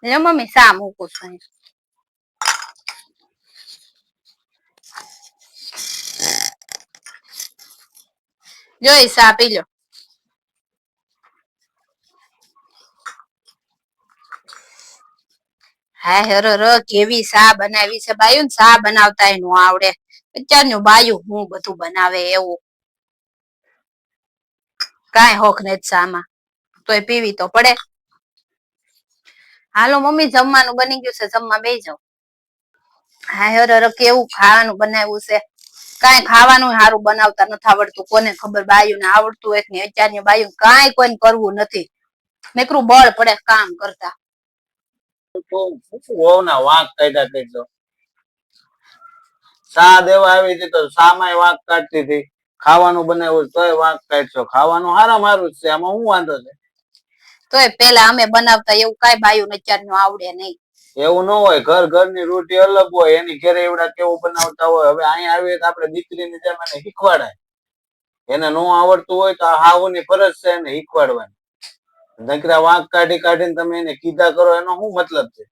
લે મમ્મી સા મૂકું છું. જોઈ સા પી લો. હા હેરો કેવી સા બનાવી છે બાયું ને સા બનાવતા નું આવડે. અત્યારનું બાયું હું બધું બનાવે એવું. કાંઈ હોખ ને સામાં તોય પીવી તો પડે. હાલો મમ્મી જમવાનું બની ગયું છે જમવા બેસી જાવ. હા હર કેવું ખાવાનું બનાવ્યું છે. કઈ ખાવાનું સારું બનાવતા નથી આવડતું કોને ખબર બાયુને આવડતું હોય ને અત્યારની બાયુ કઈ કોઈને કરવું નથી નીકરું બળ પડે કામ કરતા. વહુ ના વાંક કાઢ્યા કરજો. સા દેવા આવી હતી તો સામાય વાંક કાઢતી હતી. ખાવાનું બનાવ્યું તોય વાંક કાઢશો. ખાવાનું હારામ હારું જ છે આમાં શું વાંધો છે. તોય પેલા અમે બનાવતા એવું કઈ બાયું અત્યારનું આવડે નહીં. એવું ન હોય ઘર ઘરની રોટી અલગ હોય એની ઘરે એવડા કેવું બનાવતા હોય. હવે અહીંયા આવીએ તો આપણે દીકરીની જેમ એને શીખવાડાય. એને ન આવડતું હોય તો હાહુની ફરજ છે એને શીખવાડવાની. નકરા વાંક કાઢી કાઢીને તમે એને કીધા કરો એનો શું મતલબ છે.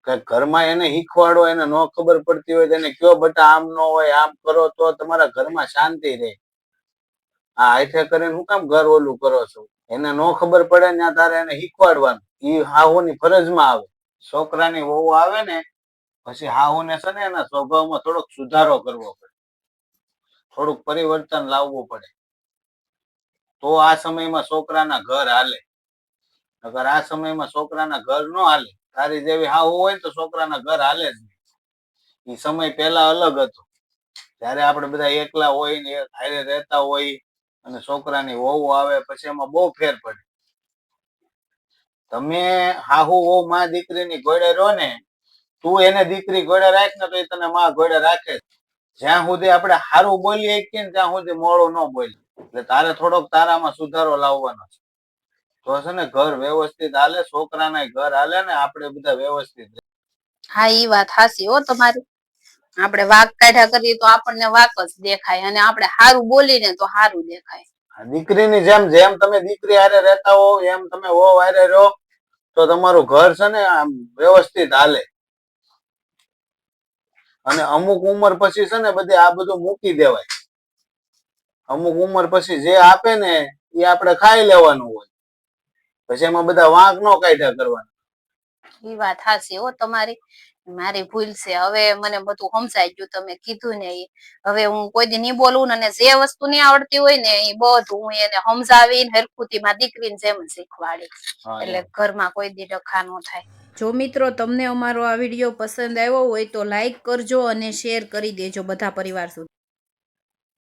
કે ઘરમાં એને શીખવાડો એને ન ખબર પડતી હોય એને કયો બટા આમ ન હોય આમ કરો તો તમારા ઘરમાં શાંતિ રહે. આ હાથે કરીને હું કામ ઘર ઓલું કરો છો. એને ન ખબર પડે ને તારે એને શીખવાડવાનું. એ હાહુની ફરજમાં આવે. છોકરાની વહુ આવે ને પછી હાહુને છે ને એના સ્વભાવમાં થોડોક સુધારો કરવો પડે. થોડુંક પરિવર્તન લાવવું પડે. તો આ સમયમાં છોકરાના ઘર હાલે. અગર આ સમયમાં છોકરાના ઘર ન હાલે તારી જેવી હાહુ હોય તો છોકરાના ઘર હાલે જ નહીં. એ સમય પેલા અલગ હતો. જયારે આપણે બધા એકલા હોય ને હારે રહેતા હોય અને છોકરાની વહુ આવે પછી એમાં બહુ ફેર પડે. તમે હાહુ વહુ માં દીકરીની ઘોડે રહો ને તું એને દીકરી ઘોડે રાખ ને તો એ તને માં ઘોડે રાખે. જ્યાં સુધી આપણે સારું બોલીએ કે ત્યાં સુધી મોડું ન બોલીએ. એટલે તારે થોડોક તારામાં સુધારો લાવવાનો છે. તો છે ને ઘર વ્યવસ્થિત હાલે છોકરાના ઘર હાલે ને આપણે બધા વ્યવસ્થિત. હા ઈ વાત હાચી હો તમારી. આપણે વાક કાઢ્યા કરીએ તો આપણને વાક જ દેખાય અને આપણે સારું બોલીને તો સારું દેખાય. દીકરીની જેમ જેમ તમે દીકરી હારે રહેતા હો એમ તમે વહુ હારે રહો તો તમારું ઘર છે ને આમ વ્યવસ્થિત હાલે. અને અમુક ઉંમર પછી છે ને બધી આ બધું મૂકી દેવાય. અમુક ઉંમર પછી જે આપે ને એ આપણે ખાઈ લેવાનું હોય. પછી એમાં બધા વાંક ન કાઢ્યા કરવાના. એ વાત હાચી હો તમારી. મારી ભૂલ છે હવે મને બધું સમજાઈ ગયું તમે કીધું ને એ. હવે હું કોઈ દી નહીં બોલું ને જે વસ્તુ નહીં આવડતી હોય ને એ બધું હું એને સમજાવીને હરખુતીમાં દીકરીને જેમ શીખવાડી. એટલે ઘરમાં કોઈ દી ડખા ન થાય. જો મિત્રો તમને અમારો આ વિડીયો પસંદ આવ્યો હોય તો લાઈક કરજો અને શેર કરી દેજો બધા પરિવાર સુધી.